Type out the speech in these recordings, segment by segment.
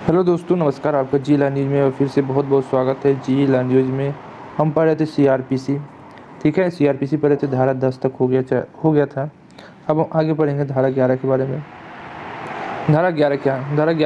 Hello दोस्तों, नमस्कार। आपका जी ला न्यूज़ में और फिर से बहुत बहुत स्वागत है। जी ला न्यूज़ में हम पढ़ रहे थे सीआरपीसी। ठीक है, सीआरपीसी पढ़ रहे थे, धारा 10 तक हो गया था। अब हम आगे पढ़ेंगे धारा 11 के बारे में। धारा 11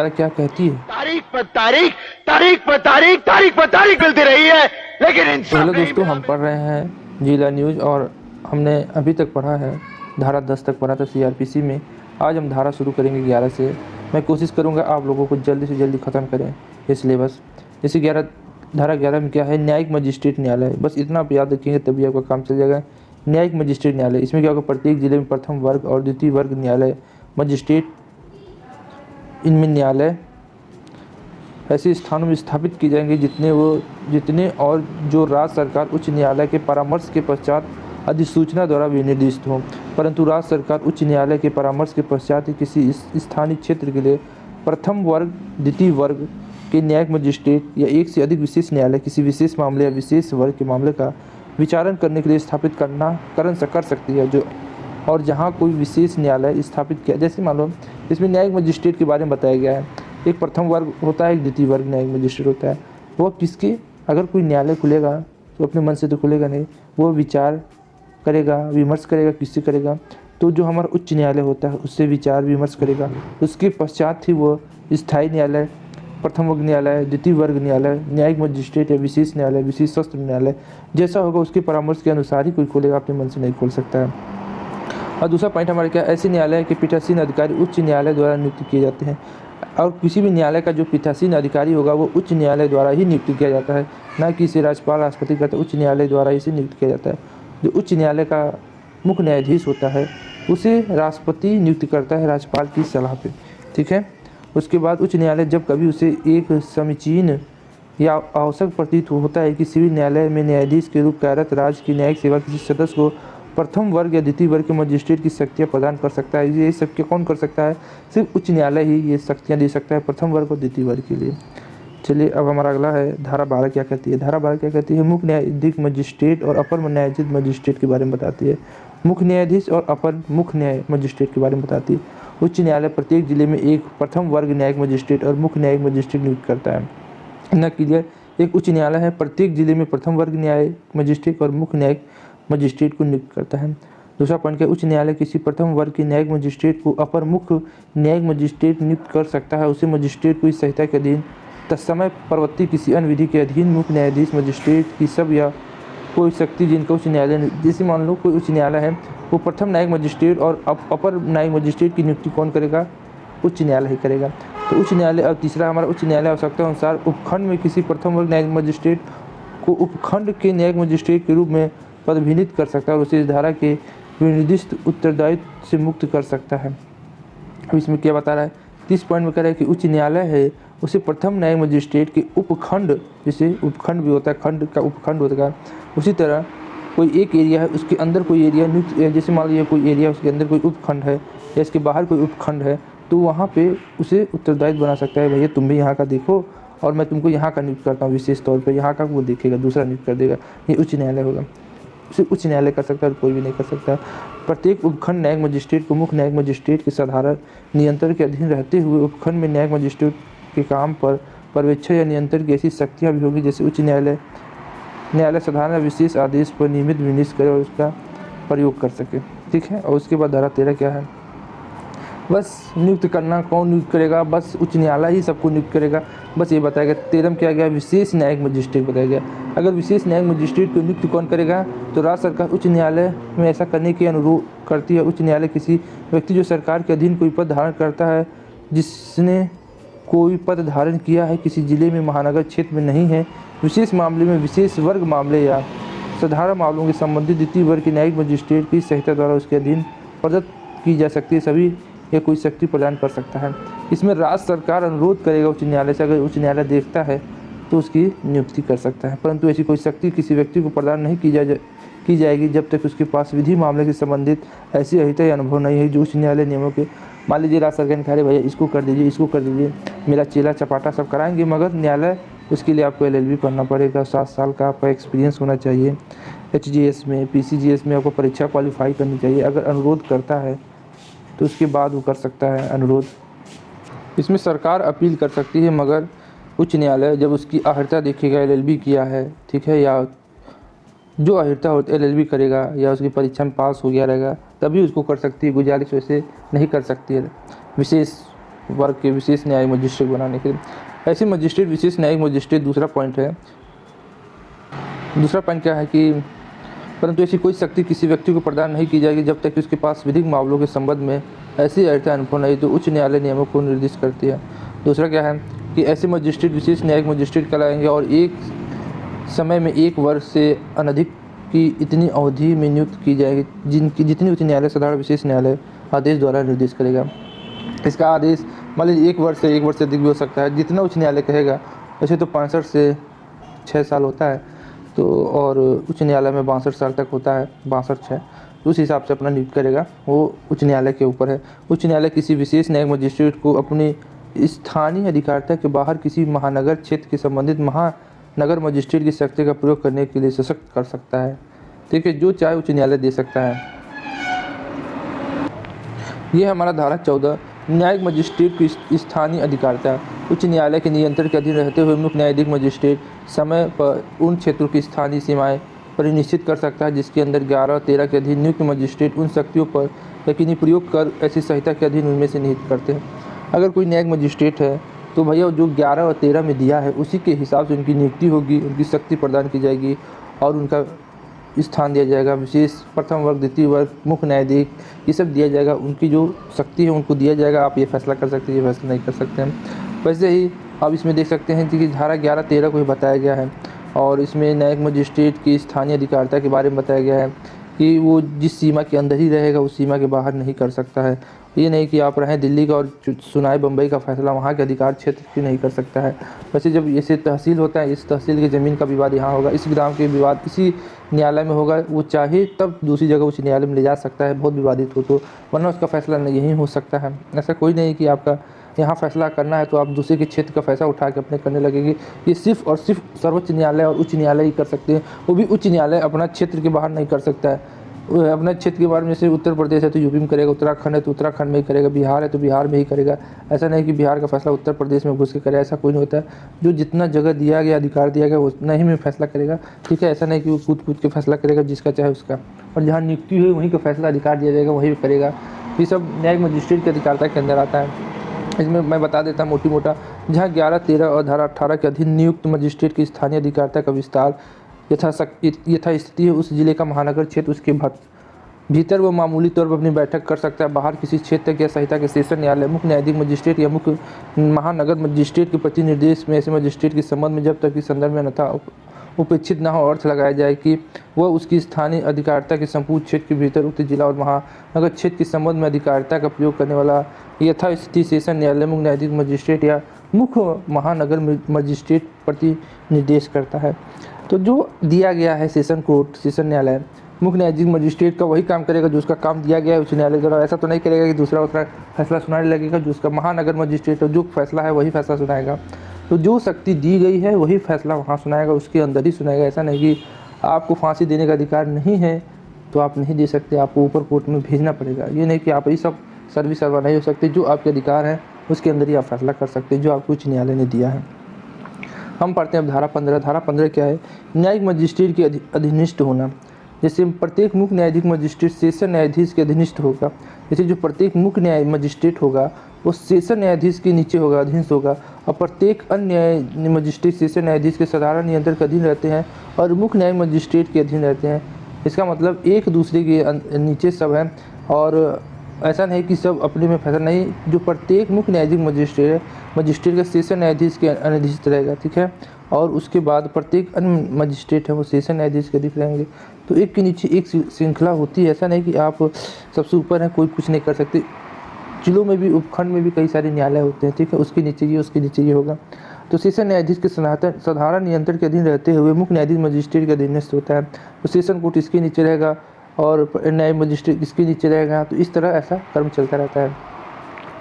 क्या कहती है? तारीख पर तारीख, तारीख पर तारीख, तारीख पर तारीख मिलती रही है, लेकिन तो हेलो इंसाफ नहीं दोस्तों, मिला। हम पढ़ रहे हैं जी ला न्यूज़ और हमने अभी तक पढ़ा है, धारा 10 तक पढ़ा था सीआरपीसी में। आज हम धारा शुरू करेंगे 11 से। मैं कोशिश करूंगा आप लोगों को जल्दी से जल्दी ख़त्म करें ये सिलेबस। जैसे धारा 11 में क्या है? न्यायिक मजिस्ट्रेट न्यायालय। बस इतना आप याद रखेंगे तभी आपका काम चल जाएगा। न्यायिक मजिस्ट्रेट न्यायालय, इसमें क्या होगा? प्रत्येक जिले में प्रथम वर्ग और द्वितीय वर्ग न्यायालय मजिस्ट्रेट, इनमें न्यायालय ऐसे स्थानों में स्थापित किए जाएंगे जितने और जो राज्य सरकार उच्च न्यायालय के परामर्श के पश्चात अधिसूचना द्वारा विनिर्दिष्ट हों। परंतु राज्य सरकार उच्च न्यायालय के परामर्श के पश्चात ही किसी स्थानीय क्षेत्र के लिए प्रथम वर्ग द्वितीय वर्ग के न्यायिक मजिस्ट्रेट या एक से अधिक विशेष न्यायालय किसी विशेष मामले या विशेष वर्ग के मामले का विचारण करने के लिए स्थापित कर सकती है। जो और जहाँ कोई विशेष न्यायालय स्थापित किया, जैसे मान लो इसमें न्यायिक मजिस्ट्रेट के बारे में बताया गया है। एक प्रथम वर्ग होता है, एक द्वितीय वर्ग न्यायिक मजिस्ट्रेट होता है। वो किसके, अगर कोई न्यायालय खुलेगा तो अपने मन से तो खुलेगा नहीं, वो विचार करेगा, विमर्श करेगा। किससे करेगा? तो जो हमारा उच्च न्यायालय होता है उससे विचार विमर्श करेगा। उसके पश्चात ही वो स्थायी न्यायालय, प्रथम वर्ग न्यायालय, द्वितीय वर्ग न्यायालय, न्यायिक मजिस्ट्रेट या विशेष न्यायालय, विशेष सत्र न्यायालय जैसा होगा उसके परामर्श के अनुसार ही कोई खोलेगा, अपने मन से नहीं खोल सकता है। और दूसरा पॉइंट हमारे क्या? ऐसे न्यायालय के पीठासीन अधिकारी उच्च न्यायालय द्वारा नियुक्त किए जाते हैं। और किसी भी न्यायालय का जो पीठासीन अधिकारी होगा वो उच्च न्यायालय द्वारा ही नियुक्त किया जाता है, ना कि इसे राज्यपाल राष्ट्रपति करते, उच्च न्यायालय द्वारा इसे नियुक्त किया जाता है। जो उच्च न्यायालय का मुख्य न्यायाधीश होता है उसे राष्ट्रपति नियुक्त करता है राज्यपाल की सलाह पे। ठीक है। उसके बाद उच्च न्यायालय जब कभी उसे एक समीचीन या आवश्यक प्रतीत होता है कि सिविल न्यायालय में न्यायाधीश के रूप कार्यरत राज्य की न्यायिक सेवा किसी सदस्य को प्रथम वर्ग या द्वितीय वर्ग के मजिस्ट्रेट की शक्तियाँ प्रदान कर सकता है। ये शक्तियाँ कौन कर सकता है? सिर्फ उच्च न्यायालय ही ये शक्तियाँ दे सकता है प्रथम वर्ग और द्वितीय वर्ग के लिए। चलिए, अब हमारा अगला है धारा 12 क्या कहती है? धारा 12 क्या कहती है? मुख्य न्यायाधीश मजिस्ट्रेट और अपर न्यायाधीश मजिस्ट्रेट के बारे में बताती है। मुख्य न्यायाधीश और अपर मुख्य न्याय मजिस्ट्रेट के बारे में बताती है। उच्च न्यायालय प्रत्येक जिले में एक प्रथम वर्ग न्यायिक मजिस्ट्रेट और मुख्य न्यायिक मजिस्ट्रेट नियुक्त करता है। न क्लियर? एक उच्च न्यायालय है, प्रत्येक जिले में प्रथम वर्ग न्यायिक मजिस्ट्रेट और मुख्य न्यायिक मजिस्ट्रेट को नियुक्त करता है। दूसरा पॉइंट क्या? उच्च न्यायालय किसी प्रथम वर्ग के न्यायिक मजिस्ट्रेट को अपर मुख्य न्यायिक मजिस्ट्रेट नियुक्त कर सकता है। उसे मजिस्ट्रेट को इस संहिता के अधीन तत्समय प्रवर्ती किसी अन्य विधि के अधीन मुख्य न्यायाधीश मजिस्ट्रेट की सब या कोई शक्ति जिनका उच्च न्यायालय, जैसे मान लो कोई उच्च न्यायालय है, वो प्रथम न्यायिक मजिस्ट्रेट और अपर न्यायिक मजिस्ट्रेट की नियुक्ति कौन करेगा? उच्च न्यायालय ही करेगा। तो उच्च न्यायालय, अब तीसरा हमारा उच्च न्यायालय आवश्यकता अनुसार उपखंड में किसी प्रथम वर्ग न्यायिक मजिस्ट्रेट को उपखंड के न्यायिक मजिस्ट्रेट के रूप में पदभिन्नित कर सकता है और उसे इस धारा के विनिर्दिष्ट उत्तरदायित्व से मुक्त कर सकता है। अब इसमें क्या बता रहा है? 30 पॉइंट में कह रहा है कि उच्च न्यायालय है उसे प्रथम न्यायिक मजिस्ट्रेट के उपखंड, जैसे उपखंड भी होता है, खंड का उपखंड होता है, उसी तरह कोई एक एरिया है उसके अंदर कोई एरिया नियुक्त, जैसे मान लीजिए कोई एरिया उसके अंदर कोई उपखंड है या इसके बाहर कोई उपखंड है, तो वहाँ पे उसे उत्तरदायित्व बना सकता है। भैया तुम भी यहाँ का देखो और मैं तुमको यहाँ का नियुक्त करता हूँ विशेष तौर पर, यहाँ का वो देखेगा, दूसरा नियुक्त कर देगा। ये उच्च न्यायालय होगा, उसे उच्च न्यायालय कर सकता है और कोई भी नहीं कर सकता। प्रत्येक उपखंड न्यायिक मजिस्ट्रेट को मुख्य न्यायिक मजिस्ट्रेट के साधारण नियंत्रण के अधीन रहते हुए उपखंड में न्यायिक मजिस्ट्रेट के काम पर पर्यवेक्षण या नियंत्रण की ऐसी शक्तियाँ भी होगी जैसे उच्च न्यायालय साधारण विशेष आदेश पर नियमित विनिश्चित करे और उसका प्रयोग कर सके। ठीक है। और उसके बाद धारा 13 क्या है? बस नियुक्त करना, कौन नियुक्त करेगा? बस उच्च न्यायालय ही सबको नियुक्त करेगा, बस ये बताया गया। 13 में क्या गया? विशेष न्यायिक मजिस्ट्रेट बताया गया। अगर विशेष न्यायिक मजिस्ट्रेट को नियुक्त कौन करेगा? तो राज्य सरकार उच्च न्यायालय में ऐसा करने की अनुरोध करती है। उच्च न्यायालय किसी व्यक्ति जो सरकार के अधीन कोई पद धारण करता है, जिसने कोई पद धारण किया है, किसी जिले में महानगर क्षेत्र में नहीं है, विशेष मामले में विशेष वर्ग मामले या साधारण मामलों के संबंधित द्वितीय वर्ग के न्यायिक मजिस्ट्रेट की संहिता द्वारा उसके अधीन प्रदत्त की जा सकती है सभी या कोई शक्ति प्रदान कर सकता है। इसमें राज्य सरकार अनुरोध करेगा उच्च न्यायालय से, अगर उच्च न्यायालय देखता है तो उसकी नियुक्ति कर सकता है, परंतु ऐसी कोई शक्ति किसी व्यक्ति को प्रदान नहीं की जाएगी जब तक उसके पास विधि मामले से संबंधित ऐसी अहिता या अनुभव नहीं है जो उच्च न्यायालय नियमों के। मान लीजिए राज्य सरकार ने कहा भैया इसको कर दीजिए, इसको कर दीजिए, मेरा चेला चपाटा सब कराएंगे, मगर न्यायालय उसके लिए आपको LLB पढ़ना पड़ेगा, 7 साल का आपका एक्सपीरियंस होना चाहिए, HGS में PCGS में आपको परीक्षा क्वालिफाई करनी चाहिए। अगर अनुरोध करता है तो उसके बाद वो कर सकता है अनुरोध। इसमें सरकार अपील कर सकती है, मगर उच्च न्यायालय जब उसकी अहर्ता देखेगा, एलएलबी किया है, ठीक है, या जो अहर्ता होती एलएलबी करेगा या उसकी परीक्षा में पास हो गया रहेगा, तभी उसको कर सकती है। गुजारिश वैसे नहीं कर सकती है विशेष वर्ग के विशेष न्यायिक मजिस्ट्रेट बनाने के लिए। ऐसे मजिस्ट्रेट विशेष न्यायिक मजिस्ट्रेट दूसरा पॉइंट है। दूसरा पॉइंट क्या है कि परंतु ऐसी कोई शक्ति किसी व्यक्ति को प्रदान नहीं की जाएगी जब तक कि उसके पास विधिक मामलों के संबंध में ऐसी अहर्ता अनुभव नहीं तो उच्च न्यायालय नियमों को निर्दिष्ट करती है। दूसरा क्या है कि ऐसे मजिस्ट्रेट विशेष न्यायिक मजिस्ट्रेट कहलाएंगे और एक समय में 1 वर्ष से अनधिक की इतनी अवधि में नियुक्त की जाएगी जितनी उच्च न्यायालय साधारण विशेष न्यायालय आदेश द्वारा निर्देश करेगा। इसका आदेश मान लीजिए 1 वर्ष से 1 वर्ष से अधिक भी हो सकता है, जितना उच्च न्यायालय कहेगा। वैसे तो 65 से 6 साल होता है, तो और उच्च न्यायालय में 62 साल तक होता है, 62-6, तो उस हिसाब से अपना नियुक्त करेगा, वो उच्च न्यायालय के ऊपर है। उच्च न्यायालय किसी विशेष न्यायिक मजिस्ट्रेट को अपनी स्थानीय अधिकारिता के बाहर किसी महानगर क्षेत्र के संबंधित महानगर मजिस्ट्रेट की शक्ति का प्रयोग करने के लिए सशक्त कर सकता है। ठीक है, जो चाहे उच्च न्यायालय दे सकता है। ये है हमारा धारा 14, न्यायिक मजिस्ट्रेट की स्थानीय अधिकारिता। उच्च न्यायालय के नियंत्रण के अधीन रहते हुए मुख्य न्यायाधीश मजिस्ट्रेट समय पर उन क्षेत्रों की स्थानीय सीमाएं परिनिश्चित कर सकता है जिसके अंदर 11 और 13 के अधीन नियुक्त मजिस्ट्रेट उन शक्तियों पर यकीनी प्रयोग कर ऐसी संहिता के अधीन उनमें से निहित करते हैं। अगर कोई न्यायिक मजिस्ट्रेट है तो भैया जो 11 और 13 में दिया है उसी के हिसाब से उनकी नियुक्ति होगी, उनकी शक्ति प्रदान की जाएगी और उनका स्थान दिया जाएगा। विशेष प्रथम वर्ग, द्वितीय वर्ग, मुख्य न्यायाधीश, ये सब दिया जाएगा। उनकी जो शक्ति है उनको दिया जाएगा। आप ये फैसला कर सकते हैं, ये फैसला नहीं कर सकते हैं। वैसे ही आप इसमें देख सकते हैं कि धारा 11-13 को ही बताया गया है और इसमें न्यायिक मजिस्ट्रेट की स्थानीय अधिकारिता के बारे में बताया गया है कि वो जिस सीमा के अंदर ही रहेगा उस सीमा के बाहर नहीं कर सकता है। ये नहीं कि आप रहें दिल्ली का और सुनाए बम्बई का फैसला वहाँ के अधिकार क्षेत्र की नहीं कर सकता है। वैसे जब ऐसे तहसील होता है, इस तहसील की ज़मीन का विवाद यहाँ होगा, इस ग्राम के विवाद इसी न्यायालय में होगा, वो चाहे तब दूसरी जगह उस न्यायालय में ले जा सकता है, बहुत विवादित हो तो, वरना उसका फैसला यहीं हो सकता है। ऐसा कोई नहीं कि आपका यहाँ फैसला करना है तो आप दूसरे के क्षेत्र का फैसला उठा के अपने करने लगेंगे। ये सिर्फ और सिर्फ सर्वोच्च न्यायालय और उच्च न्यायालय ही कर सकते हैं। वो भी उच्च न्यायालय अपना क्षेत्र के बाहर नहीं कर सकता है। अपना क्षेत्र के बारे में, जैसे उत्तर प्रदेश है तो यूपी में करेगा, उत्तराखंड है तो उत्तराखंड में ही करेगा, बिहार है तो बिहार में ही करेगा। ऐसा नहीं कि बिहार का फैसला उत्तर प्रदेश में घुस के करे, ऐसा कोई नहीं होता है। जो जितना जगह दिया गया, अधिकार दिया गया, उतना ही में फैसला करेगा। ठीक है, ऐसा नहीं कि वो कूद कूद के फैसला करेगा जिसका चाहे उसका, और जहाँ नियुक्ति हुई वहीं का फैसला अधिकार दिया जाएगा वहीं करेगा। ये सब न्यायिक मजिस्ट्रेट की अधिकारिता के अंदर आता है। इसमें मैं बता देता हूँ मोटी मोटा, जहाँ 11-13 और धारा 18 के अधीन नियुक्त मजिस्ट्रेट की स्थानीय अधिकारिता का विस्तार यथास्थिति है उस जिले का महानगर क्षेत्र उसके भीतर वो मामूली तौर पर अपनी बैठक कर सकता है। बाहर किसी क्षेत्र या संहिता के सेशन न्यायालय, मुख्य न्यायाधीश मजिस्ट्रेट या मुख्य महानगर मजिस्ट्रेट के प्रति निर्देश में ऐसे मजिस्ट्रेट के संबंध में जब तक कि संदर्भ में अन्यथा उपेक्षित न हो अर्थ लगाया जाए कि वह उसकी स्थानीय अधिकारिता के संपूर्ण क्षेत्र के भीतर उक्त जिला और महानगर क्षेत्र के संबंध में अधिकारिता का प्रयोग करने वाला यथास्थिति सेशन न्यायालय मुख्य न्यायाधीश मजिस्ट्रेट या मुख्य महानगर मजिस्ट्रेट प्रति निर्देश करता है। तो जो दिया गया है सेशन कोर्ट, सेशन न्यायालय, मुख्य न्यायाधीश मजिस्ट्रेट का वही काम करेगा जो उसका काम दिया गया है उच्च न्यायालय द्वारा। ऐसा तो नहीं करेगा कि दूसरा फैसला सुनाने लगेगा। जो उसका महानगर मजिस्ट्रेट जो फैसला है वही फैसला सुनाएगा। तो जो शक्ति दी गई है वही फैसला वहाँ सुनाएगा, उसके अंदर ही सुनाएगा। ऐसा नहीं कि आपको फांसी देने का अधिकार नहीं है तो आप नहीं दे सकते, आपको ऊपर कोर्ट में भेजना पड़ेगा। ये नहीं कि आप ही सब सर्विस सर्वा नहीं हो सकते। जो आपके अधिकार हैं उसके अंदर ही आप फैसला कर सकते हैं जो आपको उच्च न्यायालय ने दिया है। हम पढ़ते हैं अब धारा 15। धारा 15 क्या है? न्यायिक मजिस्ट्रेट के अधीनस्थ होना। जैसे प्रत्येक मुख्य न्यायाधीश मजिस्ट्रेट सेशन न्यायाधीश के अधीनस्थ होगा। जैसे जो प्रत्येक मुख्य न्याय मजिस्ट्रेट होगा वो सेशन न्यायाधीश के नीचे होगा, अधीनस्थ होगा, और प्रत्येक अन्य मजिस्ट्रेट सेशन न्यायाधीश के साधारण नियंत्रण के अधीन रहते हैं और मुख्य न्याय मजिस्ट्रेट के अधीन रहते हैं। इसका मतलब एक दूसरे के नीचे सब है, और ऐसा नहीं कि सब अपने में फैसला नहीं। जो प्रत्येक मुख्य न्यायाधीश मजिस्ट्रेट है, मजिस्ट्रेट का सेशन न्यायाधीश के अधीनस्थ रहेगा, ठीक है। और उसके बाद प्रत्येक अन्य मजिस्ट्रेट है वो सेशन न्यायाधीश के अधीन रहेंगे। तो एक के नीचे एक श्रृंखला होती है। ऐसा नहीं कि आप सबसे ऊपर हैं, कोई कुछ नहीं कर सकते। जिलों में भी, उपखंड में भी कई सारे न्यायालय होते हैं, ठीक है। उसके नीचे ये, उसके नीचे ये होगा। तो सेशन न्यायाधीश के साधारण नियंत्रण के अधीन रहते हुए मुख्य न्यायाधीश मजिस्ट्रेट के अधीनस्थ होता है। तो सेशन कोर्ट इसके नीचे रहेगा और न्यायिक मजिस्ट्रेट इसके नीचे रहेगा। तो इस तरह ऐसा क्रम चलता रहता है।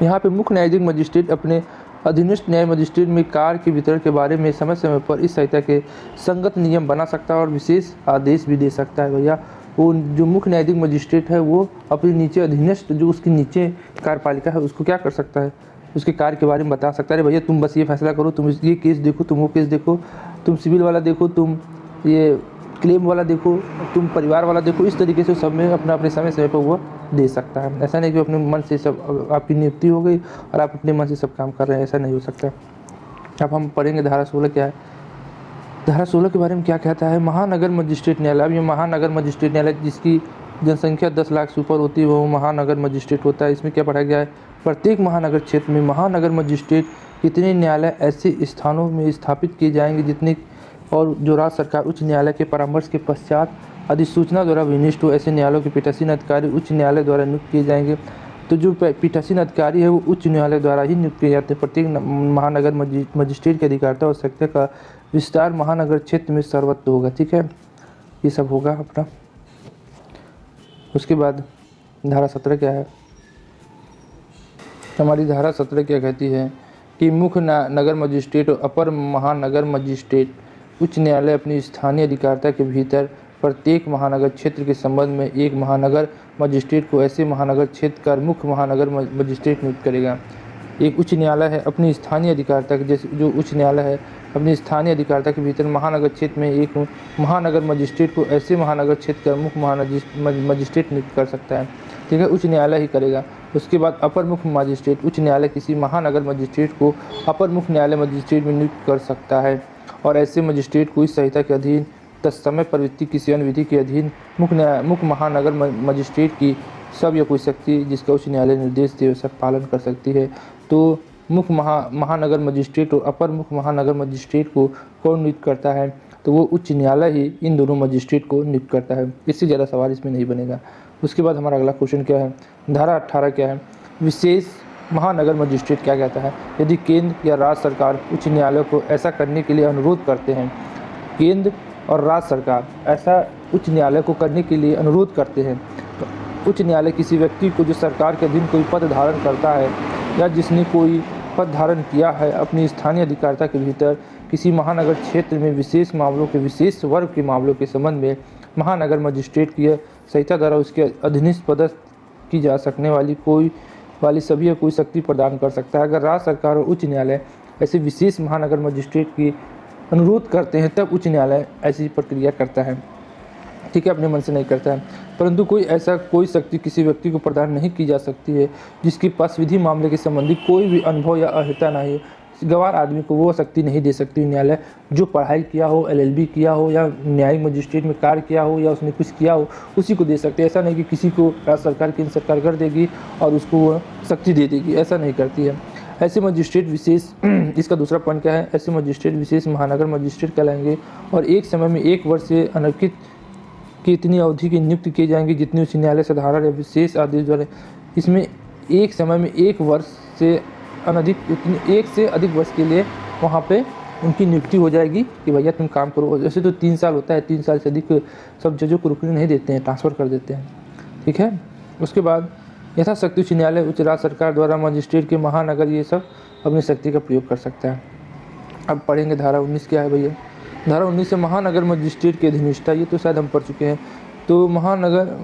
यहाँ पे मुख्य न्यायाधीश मजिस्ट्रेट अपने अधीनस्थ न्याय मजिस्ट्रेट में कार्य के वितरण के बारे में समय समय पर इस संहिता के संगत नियम बना सकता है और विशेष आदेश भी दे सकता है। भैया वो जो मुख्य न्यायाधीश मजिस्ट्रेट है वो अपने नीचे अधीनस्थ जो उसके नीचे कार्यपालिका है उसको क्या कर सकता है, उसके कार्य के बारे में बता सकता है। अरे भैया तुम बस ये फैसला करो, तुम ये केस देखो, तुम वो केस देखो, तुम सिविल वाला देखो, तुम ये क्लेम वाला देखो, तुम परिवार वाला देखो। इस तरीके से सब में अपना अपने समय समय पर वो दे सकता है। ऐसा नहीं कि अपने मन से सब आपकी नियुक्ति हो गई और आप अपने मन से सब काम कर रहे हैं, ऐसा नहीं हो सकता। अब हम पढ़ेंगे धारा 16 क्या है। धारा 16 के बारे में क्या कहता है। महानगर मजिस्ट्रेट न्यायालय, अब ये महानगर मजिस्ट्रेट न्यायालय जिसकी जनसंख्या 10 लाख से ऊपर होती है वो महानगर मजिस्ट्रेट होता है। इसमें क्या पढ़ा गया है, प्रत्येक महानगर क्षेत्र में महानगर मजिस्ट्रेट कितने न्यायालय ऐसे स्थानों में स्थापित किए जाएंगे जितने और जो राज्य सरकार उच्च न्यायालय के परामर्श के पश्चात अधिसूचना द्वारा विनिष्ट हो, ऐसे न्यायालयों के पीठासीन अधिकारी उच्च न्यायालय द्वारा नियुक्त किए जाएंगे। तो जो पीठासीन अधिकारी है वो उच्च न्यायालय द्वारा ही नियुक्त किए जाते हैं। प्रत्येक महानगर मजिस्ट्रेट की अधिकारिता और शक्ति का विस्तार महानगर क्षेत्र में सर्वत्र होगा। ठीक है, ये सब होगा अपना। उसके बाद धारा 17 क्या है, हमारी धारा 17 क्या कहती है कि मुख्य नगर मजिस्ट्रेट और अपर महानगर मजिस्ट्रेट उच्च न्यायालय अपनी स्थानीय अधिकारिता के भीतर प्रत्येक महानगर क्षेत्र के संबंध में एक महानगर मजिस्ट्रेट को ऐसे महानगर क्षेत्र का मुख्य महानगर मजिस्ट्रेट नियुक्त करेगा। एक उच्च न्यायालय है अपनी स्थानीय अधिकारिता के, जैसे जो उच्च न्यायालय है अपनी स्थानीय अधिकारिता के भीतर महानगर क्षेत्र में एक महानगर मजिस्ट्रेट को ऐसे महानगर क्षेत्र का मुख्य महानगर मजिस्ट्रेट नियुक्त कर सकता है। ठीक है, उच्च न्यायालय ही करेगा। उसके बाद अपर मुख्य मजिस्ट्रेट, उच्च न्यायालय किसी महानगर मजिस्ट्रेट को अपर मुख्य न्यायालय मजिस्ट्रेट में नियुक्त कर सकता है और ऐसे मजिस्ट्रेट को इस संहिता के अधीन तत्समय प्रवृत्ति किसी अन्य विधि के अधीन मुख्य महानगर मजिस्ट्रेट की सब या कोई शक्ति जिसका उच्च न्यायालय निर्देश दे सब पालन कर सकती है। तो मुख्य महानगर मजिस्ट्रेट और अपर मुख्य महानगर मजिस्ट्रेट को कौन नियुक्त करता है, तो वो उच्च न्यायालय ही इन दोनों मजिस्ट्रेट को नियुक्त करता है। इससे ज़्यादा सवाल इसमें नहीं बनेगा। उसके बाद हमारा अगला क्वेश्चन क्या है, धारा 18 क्या है, विशेष महानगर मजिस्ट्रेट क्या कहता है। यदि केंद्र या राज्य सरकार उच्च न्यायालय को ऐसा करने के लिए अनुरोध करते हैं, केंद्र और राज्य सरकार ऐसा उच्च न्यायालय को करने के लिए अनुरोध करते हैं, तो उच्च न्यायालय किसी व्यक्ति को जो सरकार के अधीन कोई पद धारण करता है या जिसने कोई पद धारण किया है अपनी स्थानीय अधिकारिता के भीतर किसी महानगर क्षेत्र में विशेष मामलों के विशेष वर्ग के मामलों के संबंध में महानगर मजिस्ट्रेट की संहिता द्वारा उसके अधीनस्थ पदस्थ की जा सकने वाली सभी कोई शक्ति प्रदान कर सकता है। अगर राज्य सरकार और उच्च न्यायालय ऐसे विशेष महानगर मजिस्ट्रेट की अनुरोध करते हैं तब उच्च न्यायालय ऐसी प्रक्रिया करता है। ठीक है, अपने मन से नहीं करता है। परंतु कोई शक्ति किसी व्यक्ति को प्रदान नहीं की जा सकती है जिसके पास विधि मामले के संबंधी कोई भी अनुभव या अर्हता नहीं। गवार आदमी को वो शक्ति नहीं दे सकती न्यायालय जो पढ़ाई किया हो, LLB किया हो या न्यायिक मजिस्ट्रेट में कार्य किया हो या उसने कुछ किया हो उसी को दे सकते। ऐसा नहीं कि किसी को राज्य सरकार केंद्र सरकार कर देगी और उसको वो शक्ति दे देगी, ऐसा नहीं करती है। ऐसे मजिस्ट्रेट विशेष इसका दूसरा पॉइंट क्या है, ऐसे मजिस्ट्रेट विशेष महानगर मजिस्ट्रेट कहलाएंगे और एक समय में 1 वर्ष से अनधिक की इतनी अवधि की नियुक्त किए जाएंगे जितनी उच्च न्यायालय साधारण या विशेष आदेश द्वारा। इसमें एक समय में 1 वर्ष से अनधिक 1 से अधिक वर्ष के लिए वहाँ पे उनकी नियुक्ति हो जाएगी कि भैया तुम काम करो। जैसे तो 3 साल होता है, 3 साल से अधिक सब जजों को रुकने नहीं देते हैं, ट्रांसफ़र कर देते हैं। ठीक है, उसके बाद यथाशक्ति उच्च न्यायालय उच्च राज्य सरकार द्वारा मजिस्ट्रेट के महानगर ये सब अपनी शक्ति का प्रयोग कर सकता है। अब पढ़ेंगे धारा 19 क्या है भैया। धारा 19 से महानगर मजिस्ट्रेट की अधीनस्थता, ये तो शायद हम पढ़ चुके हैं। तो महानगर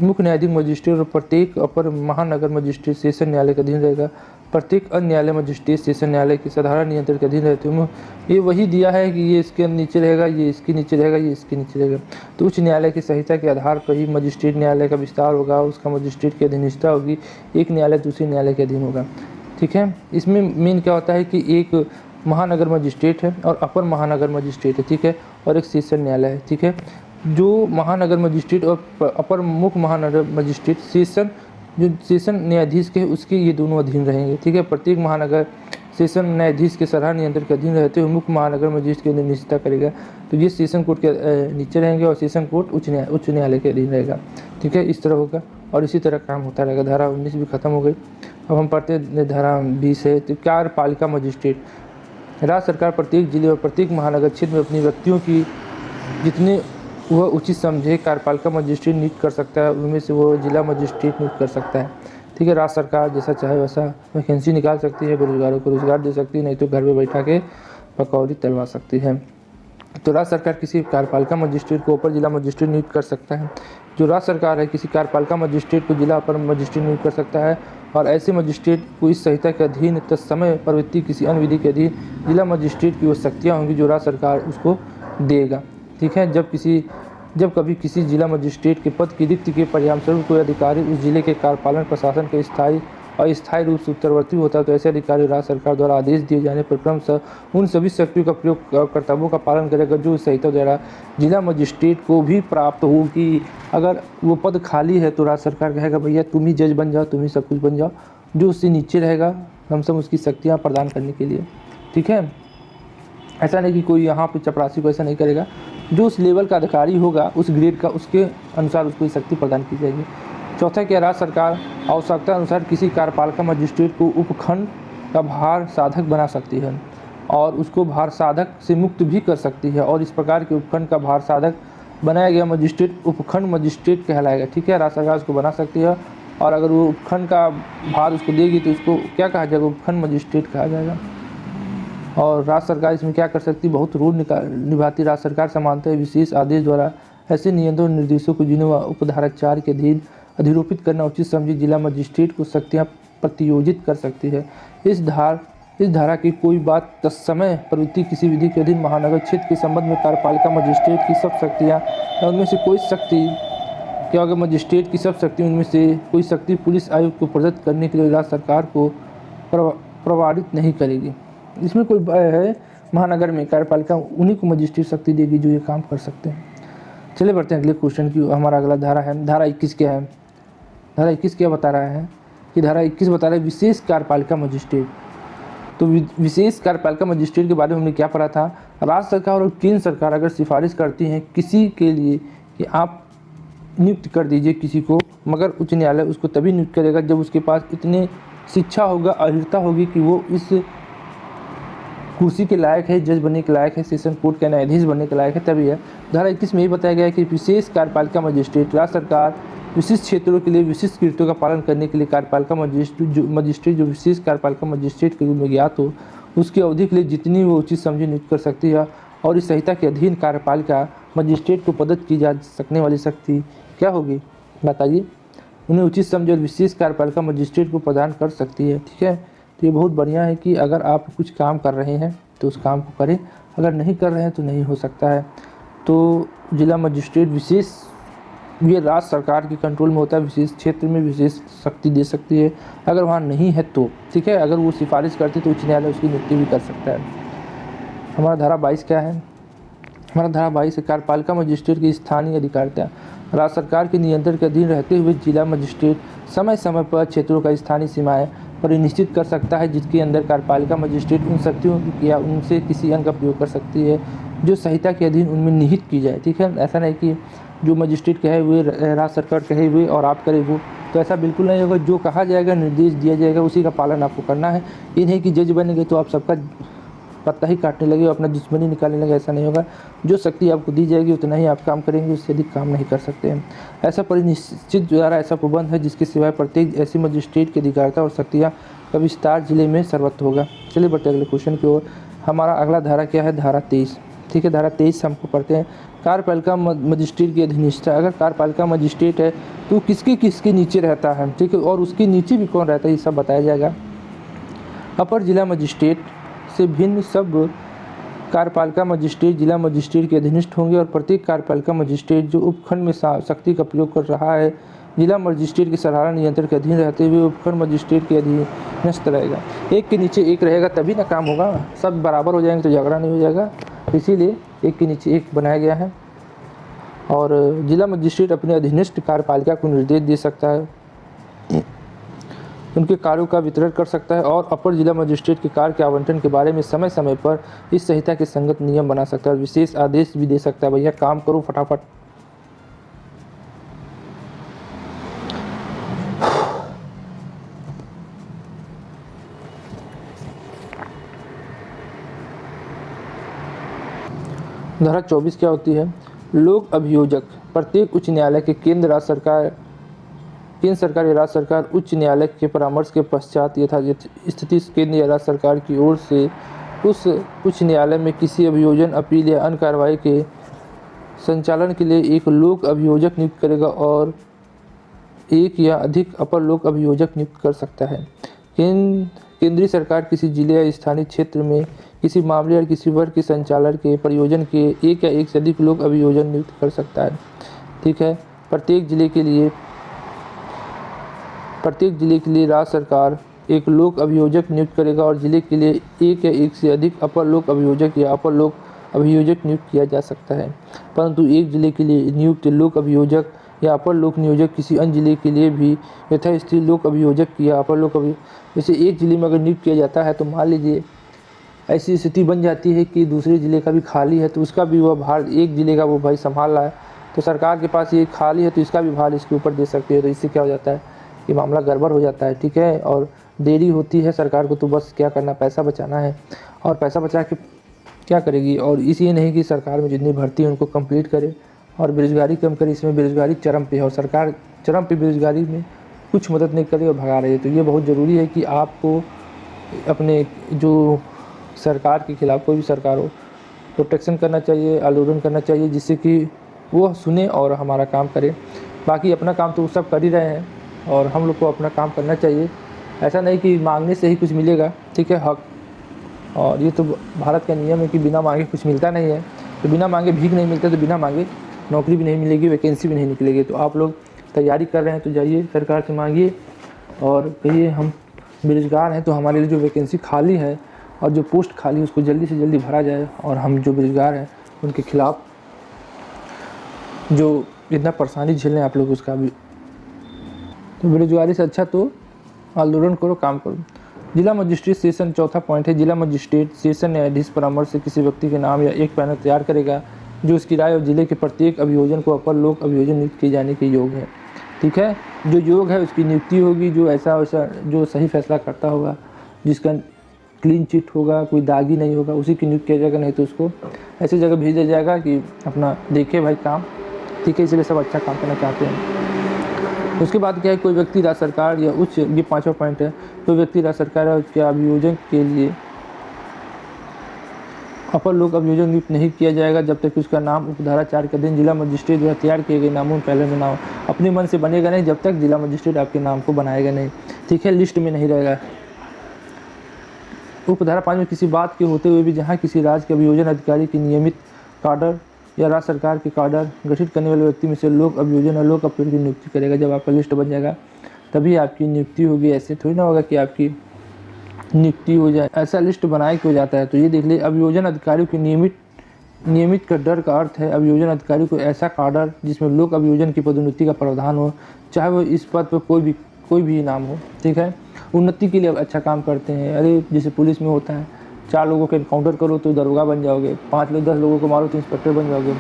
मुख्य न्यायाधीश मजिस्ट्रेट और प्रत्येक अपर महानगर मजिस्ट्रेट सेशन न्यायालय के अधीन रहेगा। प्रत्येक अन्य न्यायालय मजिस्ट्रेट सेशन न्यायालय के साधारण नियंत्रण के अधीन रहते हैं। ये वही दिया है कि ये इसके नीचे रहेगा, ये इसके नीचे रहेगा, ये इसके नीचे रहेगा। तो उच्च न्यायालय की संहिता के आधार पर ही मजिस्ट्रेट न्यायालय का विस्तार होगा, उसका मजिस्ट्रेट की अधीनस्थता होगी। एक न्यायालय दूसरे न्यायालय के अधीन होगा। ठीक है, इसमें मेन क्या होता है कि एक महानगर मजिस्ट्रेट है और अपर महानगर मजिस्ट्रेट है। ठीक है, और एक सेशन न्यायालय है। ठीक है, जो महानगर मजिस्ट्रेट और अपर मुख्य महानगर मजिस्ट्रेट जो सेशन न्यायाधीश के उसके ये दोनों अधीन रहेंगे। ठीक है, प्रत्येक महानगर सेशन न्यायाधीश के साधारण नियंत्रण के अधीन रहते हुए मुख्य महानगर मजिस्ट्रेट की अधीनस्थता करेगा। तो ये सेशन कोर्ट के नीचे रहेंगे और सेशन कोर्ट उच्च न्यायालय के अधीन रहेगा। ठीक है, इस तरह होगा और इसी तरह काम होता रहेगा। धारा 19 भी खत्म हो गई। अब हम पढ़ते हैं धारा 20 है। तो कार्यपालिका मजिस्ट्रेट, राज्य सरकार प्रत्येक जिले और प्रत्येक महानगर क्षेत्र में अपनी व्यक्तियों की जितने वह उचित समझे कार्यपालिका मजिस्ट्रेट नियुक्त कर सकता है, उनमें से वो जिला मजिस्ट्रेट नियुक्त कर सकता है। ठीक है, राज्य सरकार जैसा चाहे वैसा वैकेंसी निकाल सकती है, बेरोजगारों को रोजगार दे सकती है, नहीं तो घर में बैठा के पकौड़ी तलवा सकती है। तो राज्य सरकार किसी कार्यपालिका मजिस्ट्रेट को अपर जिला मजिस्ट्रेट नियुक्त कर सकता है। जो राज्य सरकार है किसी कार्यपालिका मजिस्ट्रेट को जिला अपर मजिस्ट्रेट नियुक्त कर सकता है और ऐसे मजिस्ट्रेट को इस संहिता के अधीन तत्समय प्रवृत्ति किसी अन्य विधि के अधीन जिला मजिस्ट्रेट की वो शक्तियाँ होंगी जो राज्य सरकार उसको देगा। ठीक है, जब कभी किसी जिला मजिस्ट्रेट के पद की रिक्ति के परिणामस्वरूप कोई अधिकारी उस जिले के कार्यपालन प्रशासन के स्थायी और स्थायी रूप से उत्तरवर्ती होता है तो ऐसे अधिकारी राज्य सरकार द्वारा आदेश दिए जाने पर क्रमशः उन सभी शक्तियों का प्रयोग कर्तव्यों का पालन करेगा जो इस संहिता द्वारा जिला मजिस्ट्रेट को भी प्राप्त होगी। अगर वो पद खाली है तो राज्य सरकार कहेगा भैया तुम ही जज बन जाओ, तुम ही सब कुछ बन जाओ, जो उससे नीचे रहेगा कम उसकी शक्तियाँ प्रदान करने के लिए। ठीक है, ऐसा नहीं कि कोई यहाँ पे चपरासी को ऐसा नहीं करेगा, जो उस लेवल का अधिकारी होगा उस ग्रेड का उसके अनुसार उसको शक्ति प्रदान की जाएगी। चौथा क्या, राज्य सरकार आवश्यकता अनुसार किसी कार्यपालिका मजिस्ट्रेट को उपखंड का भार साधक बना सकती है और उसको भार साधक से मुक्त भी कर सकती है और इस प्रकार के उपखंड का भार साधक बनाया गया मजिस्ट्रेट उपखंड मजिस्ट्रेट कहलाएगा। ठीक है, राज्य सरकार उसको बना सकती है और अगर वो उपखंड का भार उसको देगी तो उसको क्या कहा जाएगा, उपखंड मजिस्ट्रेट कहा जाएगा। और राज्य सरकार इसमें क्या कर सकती है, बहुत रोल निभाती राज्य सरकार समानता है विशेष आदेश द्वारा ऐसे नियंत्रण निर्देशों को जिन्हें उपधारा 4 के अधीन अधिरोपित करना उचित समझी जिला मजिस्ट्रेट को शक्तियाँ प्रतियोजित कर सकती है। इस धारा की कोई बात तत्समय प्रवृत्ति किसी विधि के अधीन महानगर क्षेत्र के संबंध में कार्यपालिका मजिस्ट्रेट की सब शक्तियाँ उनमें से कोई शक्ति क्या होगा, मजिस्ट्रेट की सब शक्ति उनमें से कोई शक्ति पुलिस आयुक्त को प्रदत्त करने के लिए राज्य सरकार को प्रभावित नहीं करेगी। इसमें कोई है महानगर में कार्यपालिका उन्हीं को मजिस्ट्रेट शक्ति देगी जो ये काम कर सकते हैं। चलिए बढ़ते हैं अगले क्वेश्चन की। हमारा अगला धारा है धारा 21 क्या है, धारा 21 क्या बता रहा है कि धारा 21 बता रहा है विशेष कार्यपालिका मजिस्ट्रेट। तो विशेष कार्यपालिका मजिस्ट्रेट के बारे में हमने क्या पढ़ा था, राज्य सरकार और केंद्र सरकार अगर सिफारिश करती हैं किसी के लिए कि आप नियुक्त कर दीजिए किसी को, मगर उच्च न्यायालय उसको तभी नियुक्त करेगा जब उसके पास इतनी शिक्षा होगा, अर्हता होगी कि वो इस कुर्सी के लायक है, जज बनने के लायक है, सेशन कोर्ट का न्यायाधीश बनने के लायक है, तभी है। धारा 21 में ये बताया गया है कि विशेष कार्यपालिका मजिस्ट्रेट राज्य सरकार विशिष्ट क्षेत्रों के लिए विशिष्ट कृत्यों का पालन करने के लिए कार्यपालिका मजिस्ट्रेट जो विशेष कार्यपालिका मजिस्ट्रेट के रूप में ज्ञात हो उसकी अवधि के लिए जितनी वो उचित समझे नियुक्त कर सकती है और इस संहिता के अधीन कार्यपालिका मजिस्ट्रेट को प्रदत्त की जा सकने वाली शक्ति क्या होगी बताइए, उन्हें उचित समझे और विशेष कार्यपालिका मजिस्ट्रेट को प्रदान कर सकती है। ठीक है, तो ये बहुत बढ़िया है कि अगर आप कुछ काम कर रहे हैं तो उस काम को करें, अगर नहीं कर रहे हैं तो नहीं हो सकता है। तो जिला मजिस्ट्रेट विशेष ये राज्य सरकार के कंट्रोल में होता है, विशेष क्षेत्र में विशेष शक्ति दे सकती है, अगर वहाँ नहीं है तो ठीक है, अगर वो सिफारिश करती तो उच्च न्यायालय उसकी नियुक्ति भी कर सकता है। हमारा धारा 22 क्या है, हमारा धारा 22 कार्यपालिका मजिस्ट्रेट की स्थानीय अधिकारिता। राज्य सरकार के नियंत्रण के अधीन रहते हुए जिला मजिस्ट्रेट समय समय पर क्षेत्रों का स्थानीय सीमाएँ परिनिश्चित कर सकता है जिसके अंदर कार्यपालिका मजिस्ट्रेट उन शक्तियों की या उनसे किसी अन्य का प्रयोग कर सकती है जो संहिता के अधीन उनमें निहित की जाए। ठीक है, ऐसा नहीं कि जो मजिस्ट्रेट कहे हुए राज्य सरकार कहे हुए और आप करें वो, तो ऐसा बिल्कुल नहीं होगा। जो कहा जाएगा, निर्देश दिया जाएगा, उसी का पालन आपको करना है। ये नहीं कि जज बनेंगे तो आप सबका पत्ता ही काटने लगे और अपना दुश्मनी निकालने लगे, ऐसा नहीं होगा। जो शक्ति आपको दी जाएगी उतना ही आप काम करेंगे, उससे अधिक काम नहीं कर सकते हैं। ऐसा परिनिश्चित द्वारा ऐसा प्रबंध है जिसके सिवाय प्रत्येक ऐसी मजिस्ट्रेट की अधिकारिता और शक्तियाँ का विस्तार जिले में सर्वत्र होगा। चलिए बढ़ते अगले क्वेश्चन की ओर। हमारा अगला धारा क्या है, धारा 23। ठीक है, धारा 23 हमको पढ़ते हैं। कार्यपालिका मजिस्ट्रेट की अधीनस्था, अगर कार्यपालिका मजिस्ट्रेट है तो किसके नीचे रहता है, ठीक है, और उसके नीचे भी कौन रहता है ये सब बताया जाएगा। अपर जिला मजिस्ट्रेट से भिन्न सब कार्यपालिका मजिस्ट्रेट जिला मजिस्ट्रेट के अधीनस्थ होंगे और प्रत्येक कार्यपालिका मजिस्ट्रेट जो उपखंड में शक्ति का प्रयोग कर रहा है जिला मजिस्ट्रेट के साधारण नियंत्रण के अधीन रहते हुए उपखंड मजिस्ट्रेट के अधीनस्थ रहेगा। एक के नीचे एक रहेगा तभी ना काम होगा, सब बराबर हो जाएंगे तो झगड़ा नहीं हो जाएगा, इसीलिए एक के नीचे एक बनाया गया है। और जिला मजिस्ट्रेट अपने अधीनस्थ कार्यपालिका को निर्देश दे सकता है, उनके कार्यों का वितरण कर सकता है और अपर जिला मजिस्ट्रेट के कार्य के आवंटन के बारे में समय समय पर इस संहिता के संगत नियम बना सकता है और विशेष आदेश भी दे सकता है, भैया काम करो फटाफट। धारा 24 क्या होती है, लोक अभियोजक प्रत्येक उच्च न्यायालय के केंद्र सरकार या राज्य सरकार उच्च न्यायालय के परामर्श के पश्चात यथायथ स्थिति केंद्र या राज्य सरकार की ओर से उस उच्च न्यायालय में किसी अभियोजन अपील या अन्य कार्रवाई के संचालन के लिए एक लोक अभियोजक नियुक्त करेगा और एक या अधिक अपर लोक अभियोजक नियुक्त कर सकता है। केंद्रीय सरकार किसी जिले या स्थानीय क्षेत्र में किसी मामले या किसी वर्ग के संचालन के प्रयोजन के एक या एक से अधिक लोक अभियोजन नियुक्त कर सकता है। ठीक है। प्रत्येक जिले के लिए राज्य सरकार एक लोक अभियोजक नियुक्त करेगा और जिले के लिए एक या एक से अधिक अपर लोक अभियोजक या अपर लोक अभियोजक नियुक्त किया जा सकता है। परंतु एक जिले के लिए नियुक्त लोक अभियोजक या अपर लोक नियोजक किसी अन्य जिले के लिए भी यथास्थिति लोक अभियोजक या अपर लोक जैसे एक जिले में अगर नियुक्त किया जाता है तो मान लीजिए ऐसी स्थिति बन जाती है कि दूसरे जिले का भी खाली है तो उसका भी वह भार एक जिले का वो भाई संभाल रहा है, तो सरकार के पास ये खाली है तो इसका भी भार इसके ऊपर दे सकती है। तो इससे क्या हो जाता है कि मामला गड़बड़ हो जाता है। ठीक है। और देरी होती है सरकार को तो बस क्या करना, पैसा बचाना है और पैसा बचा के क्या करेगी। और इसी नहीं कि सरकार में जितनी भर्ती है उनको कंप्लीट करे और बेरोजगारी कम करे। इसमें बेरोजगारी चरम पे है और सरकार चरम पे बेरोजगारी में कुछ मदद नहीं करे और भगा रही है। तो ये बहुत ज़रूरी है कि आपको अपने जो सरकार के खिलाफ कोई भी सरकार हो प्रोटेक्शन करना चाहिए, आंदोलन करना चाहिए जिससे कि वो सुने और हमारा काम करे। बाकी अपना काम तो वो सब कर ही रहे हैं और हम लोग को अपना काम करना चाहिए। ऐसा नहीं कि मांगने से ही कुछ मिलेगा। ठीक है। हक और ये तो भारत का नियम है कि बिना मांगे कुछ मिलता नहीं है। तो बिना मांगे भीख नहीं मिलता, तो बिना मांगे नौकरी भी नहीं मिलेगी, वैकेंसी भी नहीं निकलेगी। तो आप लोग तैयारी कर रहे हैं तो जाइए सरकार से मांगिए और कहिए हम बेरोजगार हैं तो हमारे लिए जो वैकेंसी खाली है और जो पोस्ट खाली है उसको जल्दी से जल्दी भरा जाए और हम जो बेरोजगार हैं उनके खिलाफ जो इतना परेशानी झेल रहे हैं आप लोग उसका भी, तो बेरोजगारी से अच्छा तो आंदोलन करो, काम करो। जिला मजिस्ट्रेट सेशन चौथा पॉइंट है, जिला मजिस्ट्रेट सेशन न्यायाधीश परामर्श से किसी व्यक्ति के नाम या एक पैनल तैयार करेगा जो उसकी राय और जिले के प्रत्येक अभियोजन को अपर लोक अभियोजन नियुक्त किए जाने के योग्य है। ठीक है। जो योग है उसकी नियुक्ति होगी, जो ऐसा वैसा जो सही फैसला करता होगा, जिसका क्लीन चिट होगा, कोई दागी नहीं होगा, उसी की नियुक्त किया जाएगा। नहीं तो उसको ऐसी जगह भेज दिया जाएगा कि अपना देखे भाई काम। ठीक है। इसलिए सब अच्छा काम करना चाहते हैं। उसके बाद क्या है, कोई व्यक्ति राज्य सरकार या उच्च, ये पाँचवा पॉइंट है, कोई व्यक्ति राज्य सरकार या उसके अभियोजन के लिए अपर लोक अभियोजन नियुक्त नहीं किया जाएगा जब तक कि उसका नाम उपधारा 4 के अधीन जिला मजिस्ट्रेट द्वारा तैयार किए गए नामों में पहले में ना हो। अपने मन से बनेगा नहीं जब तक जिला मजिस्ट्रेट आपके नाम को बनाएगा नहीं। ठीक है। लिस्ट में नहीं रहेगा। उपधारा 5 में किसी बात के होते हुए भी जहाँ किसी राज्य के अभियोजन अधिकारी की नियमित काडर या राज्य सरकार के काडर गठित करने वाले व्यक्ति में से लोक अभियोजन और लोक अभियोजन की नियुक्ति करेगा। जब आपका लिस्ट बन जाएगा तभी आपकी नियुक्ति होगी। ऐसे थोड़ी ना होगा कि आपकी नियुक्ति हो जाए, ऐसा लिस्ट बनाए के हो जाता है। तो ये देख ले, अभियोजन अधिकारियों की नियमित का डर का अर्थ है अभियोजन अधिकारी को ऐसा काडर जिसमें लोक अभियोजन की पदोन्नति का प्रावधान हो, चाहे वो इस पद पर कोई भी नाम हो। ठीक है। उन्नति के लिए अच्छा काम करते हैं। अरे जैसे पुलिस में होता है 4 लोगों के एनकाउंटर करो तो दरोगा बन जाओगे, 10 लोगों को मारो तो इंस्पेक्टर बन जाओगे।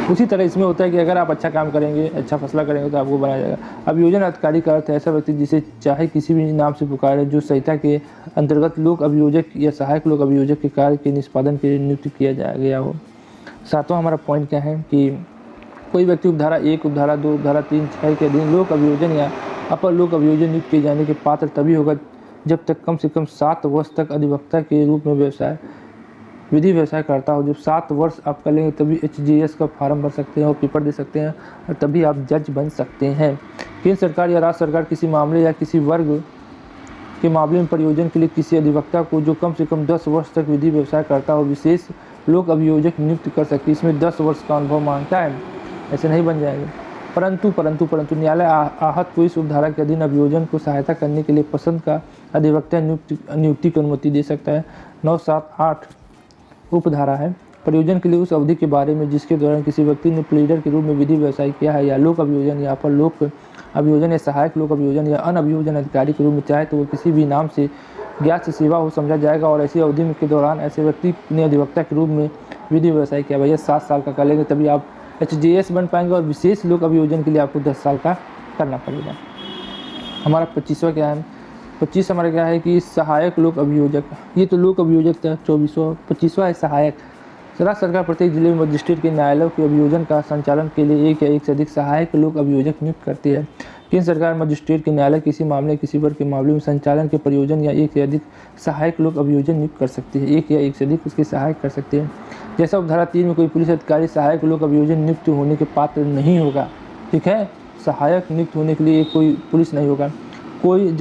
उसी तरह इसमें होता है कि अगर आप अच्छा काम करेंगे, अच्छा फैसला करेंगे तो आपको बनाया जाएगा। अभियोजन अधिकारी का अर्थ है ऐसा व्यक्ति जिसे चाहे किसी भी नाम से पुकारे जो संहिता के अंतर्गत लोक अभियोजक या सहायक लोक अभियोजक के कार्य के निष्पादन के लिए नियुक्त किया गया हो। 7वां हमारा पॉइंट क्या है कि कोई व्यक्ति उपधारा 1, उपधारा 2, उपधारा 3, 6 के अधीन लोक अभियोजन या अपर लोक अभियोजन नियुक्त किए जाने के पात्र तभी होगा जब तक कम से कम 7 वर्ष तक अधिवक्ता के रूप में विधि व्यवसाय करता हो। जब 7 वर्ष आप कर लेंगे तभी HGS का फार्म भर सकते हैं और पेपर दे सकते हैं और तभी आप जज बन सकते हैं। केंद्र सरकार या राज्य सरकार किसी मामले या किसी वर्ग के मामले में प्रयोजन के लिए किसी अधिवक्ता को जो कम से कम 10 वर्ष तक विधि व्यवसाय करता हो विशेष लोक अभियोजक नियुक्त कर सकती है। इसमें 10 वर्ष का अनुभव मांगता है, ऐसे नहीं बन जाएगा। परंतु न्यायालय आहत को इस उपधारा के अधीन अभियोजन को सहायता करने के लिए पसंद का अधिवक्ता नियुक्ति की अनुमति दे सकता है। 9, 7, 8 उपधारा है प्रयोजन के लिए उस अवधि के बारे में जिसके दौरान किसी व्यक्ति ने प्लीडर के रूप में विधि व्यवसाय किया है या लोक अभियोजन या अपर लोक अभियोजन या सहायक लोक अभियोजन या अन अभियोजन अधिकारी के रूप में चाहे तो वो किसी भी नाम से ज्ञात से सेवा हो समझा जाएगा। और ऐसी अवधि के दौरान ऐसे व्यक्ति ने अधिवक्ता के रूप में विधि व्यवसाय किया। भैया 7 साल का कर लेंगे तभी आप HGS बन पाएंगे और विशेष लोक अभियोजन के लिए आपको 10 साल का करना पड़ेगा। हमारा 25वां क्या है, 25 हमारा क्या है कि सहायक लोक अभियोजक, ये तो लोक अभियोजक था। 25वां है सहायक। राज्य सरकार प्रत्येक जिले में मजिस्ट्रेट के न्यायालयों के अभियोजन का संचालन के लिए 1 या 1 से अधिक सहायक लोक अभियोजक नियुक्त करती है। केंद्र सरकार मजिस्ट्रेट के न्यायालय किसी मामले किसी वर्ग के मामले में संचालन के प्रयोजन या 1 से अधिक सहायक लोक अभियोजन नियुक्त कर सकती है। 1 या 1 से अधिक उसके सहायक कर सकते हैं। जैसा उपधारा 3 में कोई पुलिस अधिकारी सहायक लोक अभियोजन नियुक्त होने के पात्र नहीं होगा। ठीक है। सहायक नियुक्त होने के लिए कोई पुलिस नहीं होगा। कोई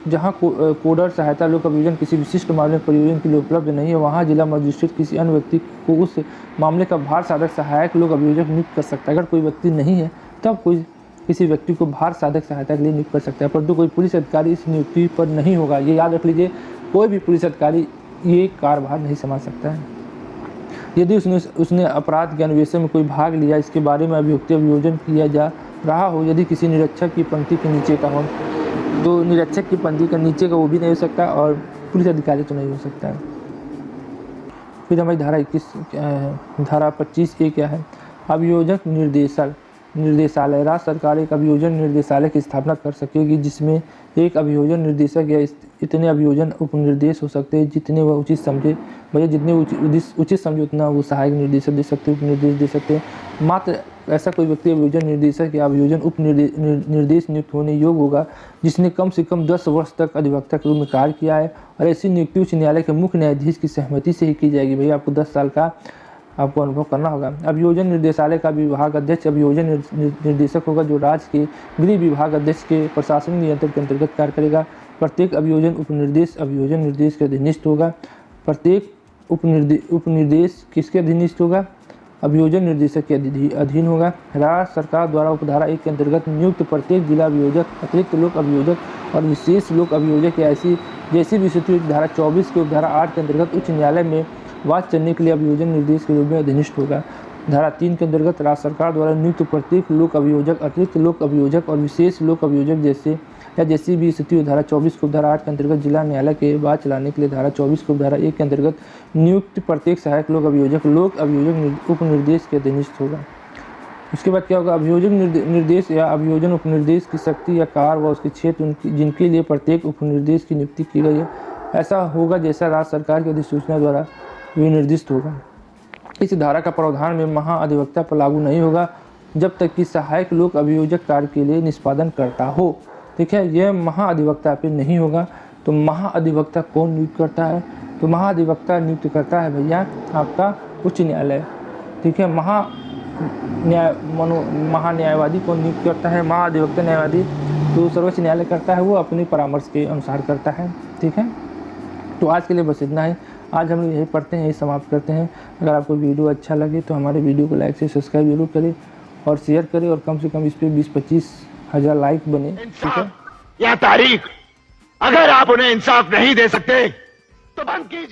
जहाँ कोडर सहायता लोक अभियोजन किसी विशिष्ट मामले में परियोजना के लिए उपलब्ध नहीं है, वहाँ जिला मजिस्ट्रेट किसी अन्य व्यक्ति को उस मामले का भार साधक सहायक लोक अभियोजक नियुक्त कर सकता है। अगर कोई व्यक्ति नहीं है तब कोई किसी व्यक्ति को भार साधक सहायता के लिए नियुक्त कर सकता है, परंतु कोई पुलिस अधिकारी इस नियुक्ति पर नहीं होगा। ये याद रख लीजिए, कोई भी पुलिस अधिकारी ये कार्यभार नहीं संभाल सकता है। यदि उसने अपराध के अन्वेषण में कोई भाग लिया, इसके बारे में अभियोजन किया जा रहा हो, यदि किसी निरीक्षक की पंक्ति के नीचे का हो, तो निरीक्षक की पंक्ति का नीचे का वो भी नहीं हो सकता और पुलिस अधिकारी तो नहीं हो सकता है। फिर हमारी धारा 21 धारा 25A क्या है? अभियोजक निर्देशालय। राज्य सरकार एक अभियोजन निर्देशालय की स्थापना कर सकेगी, जिसमें एक अभियोजन निर्देशक या इतने अभियोजन उपनिर्देश हो सकते हैं जितने वह उचित समझे। भैया जितने उचित समझे उतना वो सहायक निर्देशक दे सकते हैं, उपनिर्देश दे सकते हैं। मात्र ऐसा कोई व्यक्ति अभियोजन निर्देशक या अभियोजन उपनिर्देश नियुक्त होने योग्य होगा जिसने कम से कम 10 वर्ष तक अधिवक्ता के रूप में कार्य किया है, और ऐसी नियुक्ति उच्च न्यायालय के मुख्य न्यायाधीश की सहमति से ही की जाएगी। भैया आपको 10 साल का आपको अनुभव करना होगा। अभियोजन निर्देशालय का विभाग अध्यक्ष अभियोजन निर्देशक होगा, जो राज्य के गृह विभाग अध्यक्ष के प्रशासनिक नियंत्रण के अंतर्गत कार्य करेगा। प्रत्येक अभियोजन उपनिर्देश अभियोजन निर्देश के अधीनस्थ होगा। प्रत्येक उपनिर्देश किसके अधीनस्थ होगा? अभियोजन निर्देशक के अधीन होगा। राज्य सरकार द्वारा उपधारा 1 के अंतर्गत नियुक्त प्रत्येक जिला अभियोजक, अतिरिक्त लोक अभियोजक और विशेष लोक अभियोजक या जैसी भी स्थिति धारा 24 के उपधारा 8 के अंतर्गत उच्च न्यायालय में वाद चलने के लिए अभियोजन निर्देश के रूप में अधीनस्थ होगा। धारा 3 के अंतर्गत राज्य सरकार द्वारा नियुक्त प्रत्येक लोक अभियोजक, अतिरिक्त लोक अभियोजक और विशेष लोक अभियोजक जैसी भी स्थिति धारा 24 को धारा 8 के अंतर्गत जिला न्यायालय के बाद चलाने के लिए धारा 24 को धारा 1 के अंतर्गत नियुक्त प्रत्येक सहायक लोक अभियोजक उपनिर्देश के अधीनस्थ होगा। उसके बाद क्या होगा? अभियोजक निर्देश या अभियोजन उपनिर्देश की शक्ति या कार व उसके क्षेत्र जिनके लिए प्रत्येक उपनिर्देश की नियुक्ति की गई है, ऐसा होगा जैसा राज्य सरकार की अधिसूचना द्वारा विनिर्दिष्ट होगा। इस धारा का प्रावधान में महाअधिवक्ता पर लागू नहीं होगा जब तक कि सहायक लोक अभियोजक कार्य के लिए निष्पादन करता हो। ठीक है, यह महाअधिवक्ता पे नहीं होगा। तो महाअधिवक्ता कौन नियुक्त करता है? तो महाअधिवक्ता नियुक्त करता है भैया आपका उच्च न्यायालय। ठीक है, महान्यायवादी कौन नियुक्त करता है? महाअधिवक्ता न्यायवादी तो सर्वोच्च न्यायालय करता है, वो अपने परामर्श के अनुसार करता है। ठीक है, तो आज के लिए बस इतना है। आज हम लोग यही पढ़ते हैं, यही समाप्त करते हैं। अगर आपको वीडियो अच्छा लगे तो हमारे वीडियो को लाइक से सब्सक्राइब जरूर करें और शेयर करें, और कम से कम इस पर 20-25 हज़ार लाइक बने। ठीक है, या तारीख, अगर आप उन्हें इंसाफ नहीं दे सकते तो बंद कीजिए।